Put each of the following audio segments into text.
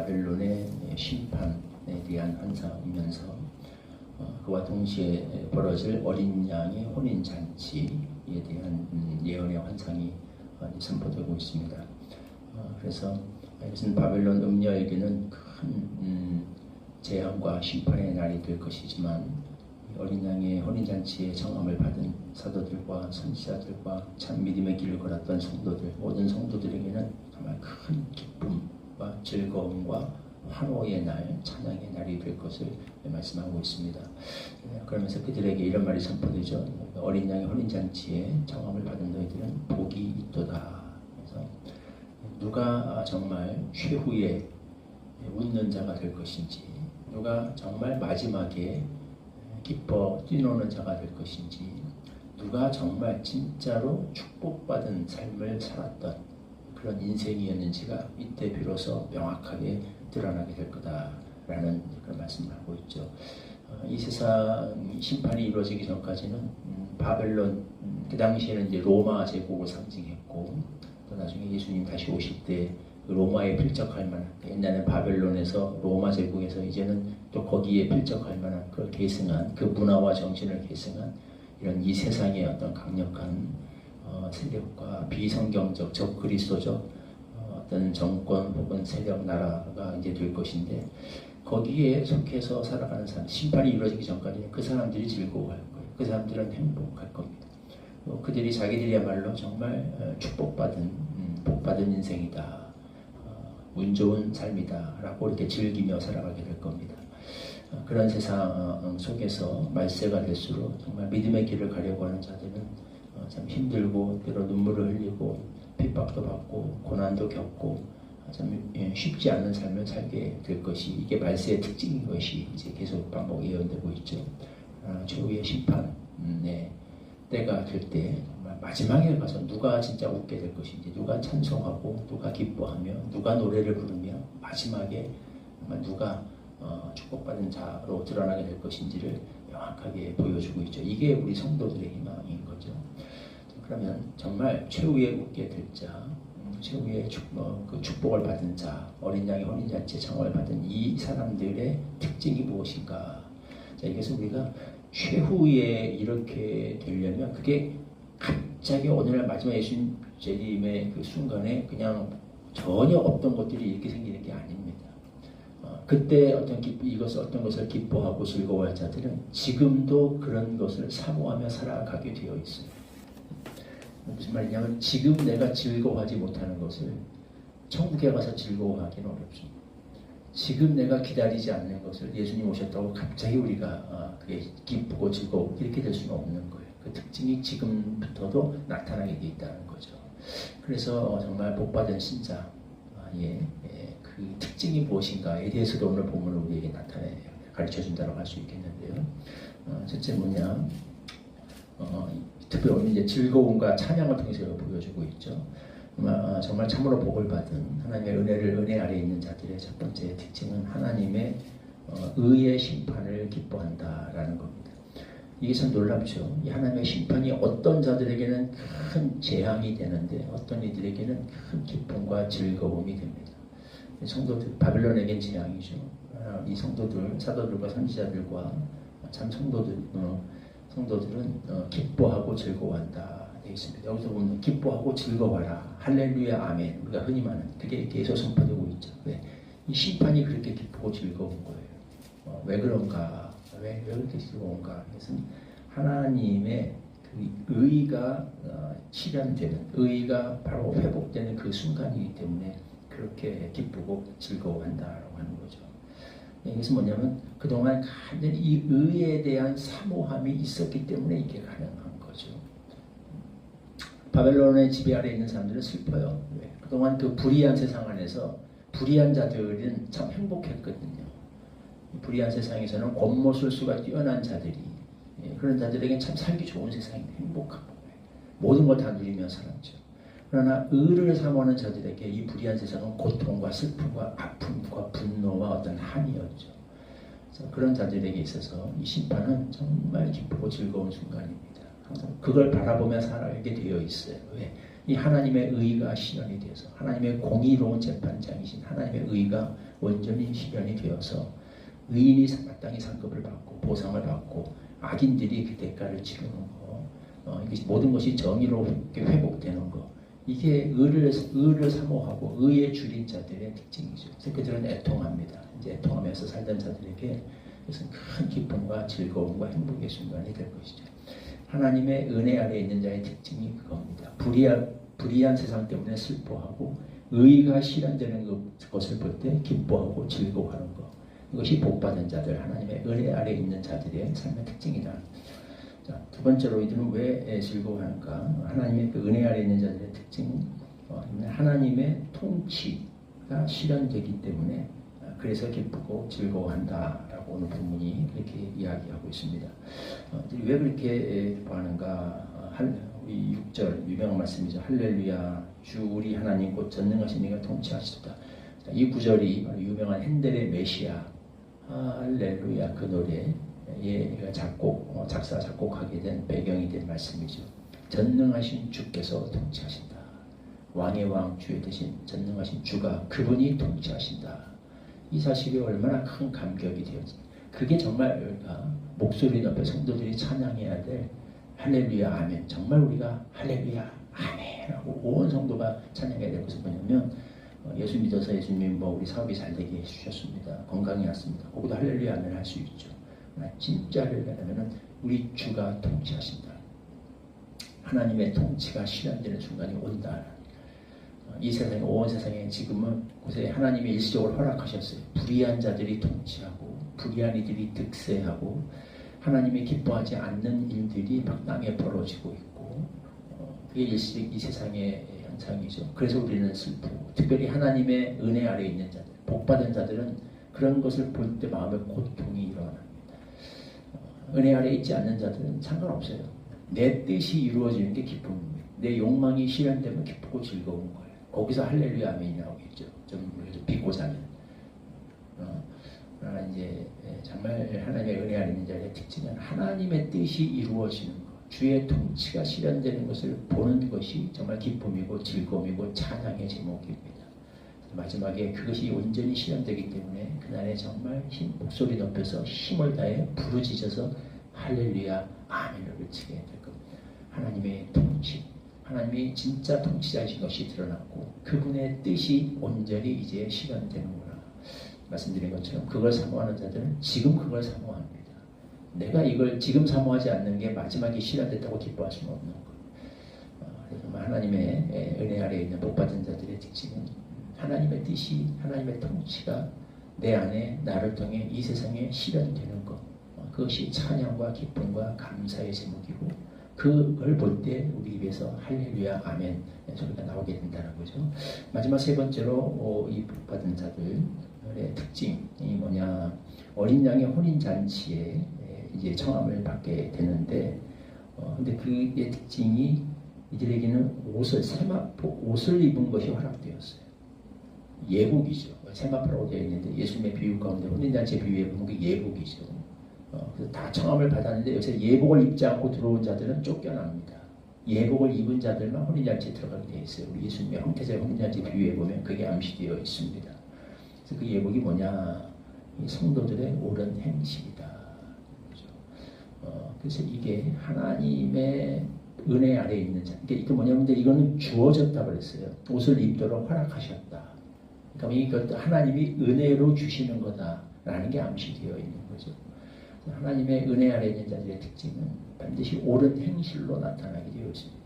바벨론의 심판에 대한 환상이면서 그와 동시에 벌어질 어린 양의 혼인 잔치에 대한 예언의 환상이 선포되고 있습니다. 그래서 이것은 바벨론 음녀에게는 큰 재앙과 심판의 날이 될 것이지만 어린 양의 혼인 잔치의 청함을 받은 사도들과 선지자들과 참 믿음의 길을 걸었던 성도들, 모든 성도들에게는 정말 큰 기쁨과 즐거움과 환호의 날, 찬양의 날이 될 것을 말씀하고 있습니다. 그러면서 그들에게 이런 말이 선포되죠. 어린 양의 혼인 잔치에 청함을 받은 너희들은 복이 있도다. 그래서 누가 정말 최후의 웃는 자가 될 것인지, 누가 정말 마지막에 기뻐 뛰노는 자가 될 것인지, 누가 정말 진짜로 축복받은 삶을 살았던 그런 인생이었는지가 이때 비로소 명확하게 드러나게 될 거다라는 그런 말씀을 하고 있죠. 이 세상 심판이 이루어지기 전까지는 바벨론, 그 당시에는 이제 로마 제국을 상징했고, 또 나중에 예수님 다시 오실 때 그 로마에 필적할 만한, 옛날에 바벨론에서 로마 제국에서 이제는 또 거기에 필적할 만한 그 계승한, 그 문화와 정신을 계승한 이런 이 세상의 어떤 강력한 세력과 비성경적, 적그리스도적 어떤 정권 혹은 세력, 나라가 이제 될 것인데, 거기에 속해서 살아가는 사람, 심판이 이루어지기 전까지는 그 사람들이 즐거워할 거예요. 그 사람들은 행복할 겁니다. 그들이 자기들이야말로 정말 축복받은, 복받은 인생이다, 운 좋은 삶이다 라고 이렇게 즐기며 살아가게 될 겁니다. 그런 세상 속에서 말세가 될수록 정말 믿음의 길을 가려고 하는 자들은 참 힘들고, 때로 눈물을 흘리고 핍박도 받고 고난도 겪고 참 쉽지 않은 삶을 살게 될 것이, 이게 말세의 특징인 것이 이제 계속 반복 예언되고 있죠. 최후의 심판의 때가 될 때 마지막에 가서 누가 진짜 웃게 될 것인지, 누가 찬송하고 누가 기뻐하며 누가 노래를 부르며 마지막에 누가 축복받은 자로 드러나게 될 것인지를 명확하게 보여주고 있죠. 이게 우리 성도들의 희망인 거죠. 그러면 정말 최후에 웃게 될 자, 최후의 그 축복을 받은 자, 어린 양의 혼인잔치에 청함을 받은 이 사람들의 특징이 무엇인가? 자, 이것은 우리가 최후에 이렇게 되려면 그게 갑자기 어느 날 마지막 예수님 재림의 그 순간에 그냥 전혀 없던 것들이 이렇게 생기는 게 아닙니다. 그때 어떤 것을 기뻐하고 즐거워할 자들은 지금도 그런 것을 사모하며 살아가게 되어 있어요. 무슨 말이냐면, 지금 내가 즐거워하지 못하는 것을 천국에 가서 즐거워하기는 어렵습니다. 지금 내가 기다리지 않는 것을 예수님 오셨다고 갑자기 우리가 그게 기쁘고 즐거워 이렇게 될 수는 없는 거예요. 그 특징이 지금부터도 나타나게 돼 있다는 거죠. 그래서 정말 복받은 신자의 그 특징이 무엇인가에 대해서도 오늘 본문을 우리에게 가르쳐준다고 할 수 있겠는데요. 첫째 뭐냐, 특별히 오늘 이제 즐거움과 찬양을 통해서 보여주고 있죠. 정말 참으로 복을 받은 하나님의 은혜 아래에 있는 자들의 첫 번째 특징은 하나님의 의의 심판을 기뻐한다라는 겁니다. 이게 참 놀랍죠. 이 하나님의 심판이 어떤 자들에게는 큰 재앙이 되는데 어떤 이들에게는 큰 기쁨과 즐거움이 됩니다. 성도들, 바벨론에겐 재앙이죠. 이 성도들, 사도들과 선지자들과 참 성도들은 기뻐하고 즐거워한다 되어 있습니다. 여기서 보면 기뻐하고 즐거워라, 할렐루야, 아멘, 우리가 흔히 말하는 그게 계속 선포되고 있죠. 이 심판이 그렇게 기쁘고 즐거운 거예요. 왜 그런가? 왜 그렇게 즐거운가? 그것은 하나님의 그 의가 실현되는, 의가 바로 회복되는 그 순간이기 때문에 그렇게 기쁘고 즐거워한다라고 하는 거죠. 이것은 뭐냐면 그동안 간절히 이 의에 대한 사모함이 있었기 때문에 이게 가능한 거죠. 바벨론의 지배 아래에 있는 사람들은 슬퍼요. 왜? 그동안 그 불의한 세상 안에서 불의한 자들은 참 행복했거든요. 불의한 세상에서는 권모술수가 뛰어난 자들이, 그런 자들에게는 참 살기 좋은 세상이 행복한 거예요. 모든 걸 다 누리며 살았죠. 그러나 의를 사모하는 자들에게 이 불의한 세상은 고통과 슬픔과 아픔과 분노와 어떤 한이었죠. 그래서 그런 자들에게 있어서 이 심판은 정말 기쁘고 즐거운 순간입니다. 항상 그걸 바라보며 살아가게 되어 있어요. 왜? 이 하나님의 의가 실현이 되어서 하나님의 공의로운 재판장이신 하나님의 의가 온전히 실현이 되어서 의인이 마땅히 상급을 받고 보상을 받고 악인들이 그 대가를 치르는 거, 이게 모든 것이 정의롭게 회복되는 거, 이게 의를 사모하고 의에 줄인 자들의 특징이죠. 그래서 그들은 애통합니다. 이제 애통하면서 살던 자들에게 이것은 큰 기쁨과 즐거움과 행복의 순간이 될 것이죠. 하나님의 은혜 아래 있는 자의 특징이 그겁니다. 불의한 세상 때문에 슬퍼하고 의가 실현되는 것을 볼 때 기뻐하고 즐거워하는 것. 이것이 복받은 자들, 하나님의 은혜 아래 있는 자들의 삶의 특징이다. 자, 두 번째로 이들은 왜 즐거워하는가? 하나님의 그 은혜 아래 있는 자들의 특징은 하나님의 통치가 실현되기 때문에 그래서 기쁘고 즐거워한다라고 오늘 본문이 그렇게 이야기하고 있습니다. 왜 그렇게 기뻐하는가? 이 6절 유명한 말씀이죠. 할렐루야 주 우리 하나님 곧 전능하신 이가 통치하시도다. 이 구절이 바로 유명한 핸델의 메시아 할렐루야 그 노래에 작사 작곡하게 된 배경이 된 말씀이죠. 전능하신 주께서 통치하신다. 왕의 왕 주의 대신 전능하신 주가 그분이 통치하신다. 이 사실이 얼마나 큰 감격이 되었지. 그게 정말 우리가 목소리 높여 성도들이 찬양해야 될 할렐루야 아멘. 정말 우리가 할렐루야 아멘 하고 온 성도가 찬양해야 될 것은 뭐냐면 예수 믿어서 예수님 우리 사업이 잘 되게 해주셨습니다. 건강이 났습니다. 거기도 할렐루야 아멘 할 수 있죠. 진짜 할렐루야는 우리 주가 통치하신다. 하나님의 통치가 실현되는 순간이 온다. 이 세상에 온 세상에 지금은 곳에 하나님이 일시적으로 허락하셨어요. 불의한 자들이 통치하고 불의한 이들이 득세하고 하나님이 기뻐하지 않는 일들이 막 땅에 벌어지고 있고 그게 일시적 이 세상의 현상이죠. 그래서 우리는 슬프고 특별히 하나님의 은혜 아래 있는 자들, 복받은 자들은 그런 것을 볼 때 마음에 고통이 일어납니다. 은혜 아래 있지 않는 자들은 상관없어요. 내 뜻이 이루어지는 게 기쁨입니다. 내 욕망이 실현되면 기쁘고 즐거운 거예요. 거기서 할렐루야 아멘이 나오겠죠. 좀 비꼬 자면. 이제 정말 하나님의 은혜 아래 있는 자의 특징은 하나님의 뜻이 이루어지는 것, 주의 통치가 실현되는 것을 보는 것이 정말 기쁨이고 즐거움이고 찬양의 제목입니다. 마지막에 그것이 온전히 실현되기 때문에 그날에 정말 목소리 높여서 힘을 다해 부르짖어서 할렐루야 아멘을 외치게 될 겁니다. 하나님의 통치, 하나님이 진짜 통치자이신 것이 드러났고 그분의 뜻이 온전히 이제 실현되는구나. 말씀드린 것처럼 그걸 사모하는 자들은 지금 그걸 사모합니다. 내가 이걸 지금 사모하지 않는 게 마지막에 실현됐다고 기뻐할 수는 없는 거예요. 그래서 하나님의 은혜 아래에 있는 복받은 자들의 특징은 하나님의 뜻이, 하나님의 통치가 내 안에 나를 통해 이 세상에 실현되는 것, 그것이 찬양과 기쁨과 감사의 제목이고 그걸 볼 때 우리 입에서 할렐루야 아멘 소리가 나오게 된다는 거죠. 마지막 세 번째로 이 복받은 자들의 특징이 뭐냐, 어린 양의 혼인 잔치에 이제 청함을 받게 되는데 근데 그의 특징이 이들에게는 옷을 입은 것이 허락되었어요. 예복이죠. 세마포라고 되어 있는데 예수님의 비유 가운데 혼인잔치 비유에 보면 그 예복이죠. 그래서 다 청함을 받았는데 요새 예복을 입지 않고 들어온 자들은 쫓겨납니다. 예복을 입은 자들만 혼인잔치에 들어가게 되어 있어요. 우리 예수님의 형태자의 혼인잔치 비유에 보면 그게 암시되어 있습니다. 그래서 그 예복이 뭐냐, 이 성도들의 옳은 행실이다. 그렇죠? 그래서 이게 하나님의 은혜 아래에 있는 자. 이게 뭐냐면 이거는 주어졌다 그랬어요. 옷을 입도록 허락하셨다. 그러니까 이것도 하나님이 은혜로 주시는 거다라는 게 암시되어 있는 거죠. 하나님의 은혜 아래 있는 자들의 특징은 반드시 옳은 행실로 나타나게 되어 있습니다.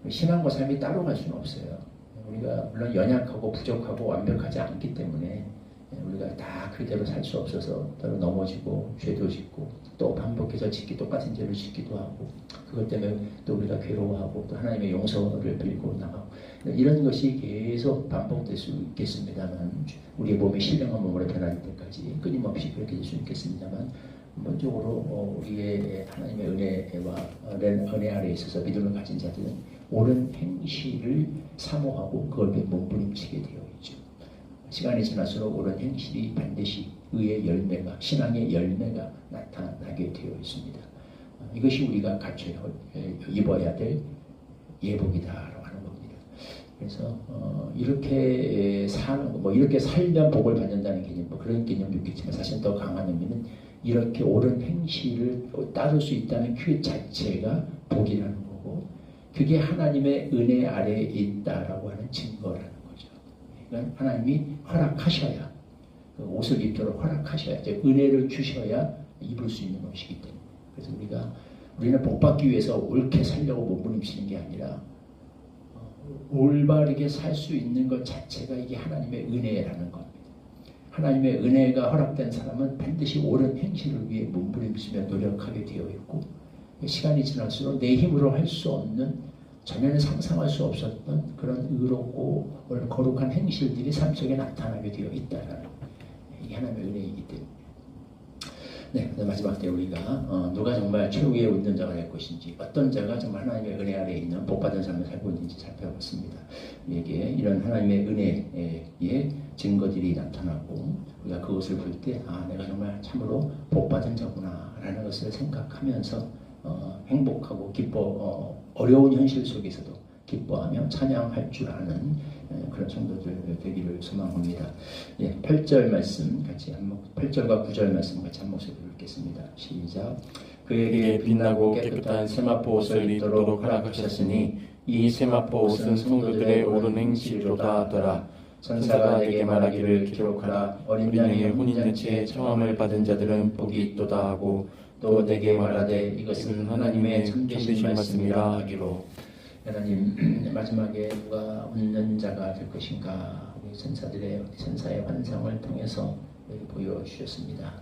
신앙과 삶이 따로 갈 수는 없어요. 우리가 물론 연약하고 부족하고 완벽하지 않기 때문에 우리가 다 그대로 살 수 없어서 따로 넘어지고 죄도 짓고 또 반복해서 똑같은 죄를 짓기도 하고 그것 때문에 또 우리가 괴로워하고 또 하나님의 용서를 빌고 나가고 이런 것이 계속 반복될 수 있겠습니다만 우리의 몸이 신령한 몸으로 변할 때까지 끊임없이 그렇게 될 수 있겠습니다만 기본적으로 우리의 하나님의 은혜와 은혜 아래에 있어서 믿음을 가진 자들은 옳은 행실을 사모하고 그걸 몸부림치게 되어 있죠. 시간이 지날수록 옳은 행실이 반드시 의의 열매가, 신앙의 열매가 나타나게 되어 있습니다. 이것이 우리가 갖춰야 입어야 될 예복이다라고 하는 겁니다. 그래서 이렇게 사는 뭐 이렇게 살면 복을 받는다는 개념, 뭐 그런 개념도 있겠지만 사실 더 강한 의미는 이렇게 옳은 행실을 따를 수 있다는 그 자체가 복이라는 거고, 그게 하나님의 은혜 아래에 있다라고 하는 증거라는 거죠. 그러니까 하나님이 허락하셔야, 그 옷을 입도록 허락하셔야, 이제 은혜를 주셔야 입을 수 있는 옷이기 때문에. 그래서 우리는 복 받기 위해서 옳게 살려고 몸부림치는 게 아니라 올바르게 살 수 있는 것 자체가 이게 하나님의 은혜라는 겁니다. 하나님의 은혜가 허락된 사람은 반드시 옳은 행실을 위해 몸부림치며 노력하게 되어 있고, 시간이 지날수록 내 힘으로 할 수 없는, 전에는 상상할 수 없었던 그런 의롭고 거룩한 행실들이 삶 속에 나타나게 되어 있다라는, 이게 하나님의 은혜이기 때문에. 네, 마지막 때 우리가 누가 정말 최후의 운전자가 될 것인지, 어떤 자가 정말 하나님의 은혜 아래에 있는 복받은 삶을 살고 있는지 살펴봤습니다. 우리에게 이런 하나님의 은혜의 증거들이 나타나고, 우리가 그것을 볼 때 내가 정말 참으로 복받은 자구나 라는 것을 생각하면서 행복하고 어려운 현실 속에서도 기뻐하며 찬양할 줄 아는 그런 성도들 되기를 소망합니다. 8절 말씀 같이 8절과 9절 말씀 같이 한 목소리로 읽겠습니다. 시작. 그에게 빛나고 깨끗한 세마포 옷을 입도록 허락하셨으니 이 세마포 옷은 성도들의 옳은 행실로다 하더라. 천사가 내게 말하기를 기록하라. 어린 양의 혼인잔치에 청함을 받은 자들은 복이 있도다 하고, 또 내게 말하되 이것은 하나님의 참되신 말씀이라 하기로. 하나님, 마지막에 누가 웃는 자가 될 것인가, 우리 천사의 환상을 통해서 보여주셨습니다.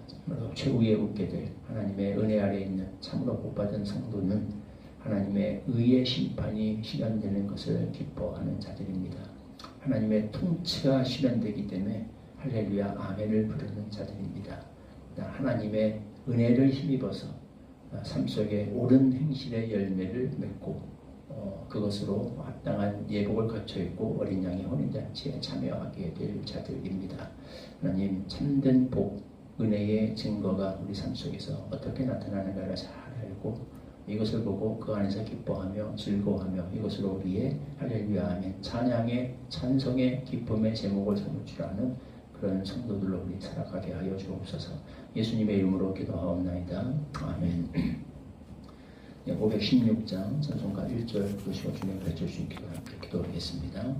참으로 최후에 웃게 될 하나님의 은혜 아래에 있는 참으로 복받은 성도는 하나님의 의의 심판이 실현되는 것을 기뻐하는 자들입니다. 하나님의 통치가 실현되기 때문에 할렐루야 아멘을 부르는 자들입니다. 하나님의 은혜를 힘입어서 삶 속에 옳은 행실의 열매를 맺고 그것으로 합당한 예복을 갖춰 있고 어린 양의 혼인잔치에 참여하게 될 자들입니다. 하나님, 참된 복, 은혜의 증거가 우리 삶 속에서 어떻게 나타나는가를 잘 알고 이것을 보고 그 안에서 기뻐하며 즐거워하며 이것으로 우리의 할렐루야 아멘 찬양의 찬송의 기쁨의 제목을 삼을 줄 아는 그런 성도들로 우리 살아가게 하여 주옵소서. 예수님의 이름으로 기도하옵나이다. 아멘. 516장 찬송가 1절 부르시고 주님 가르쳐 주신 기도하겠습니다.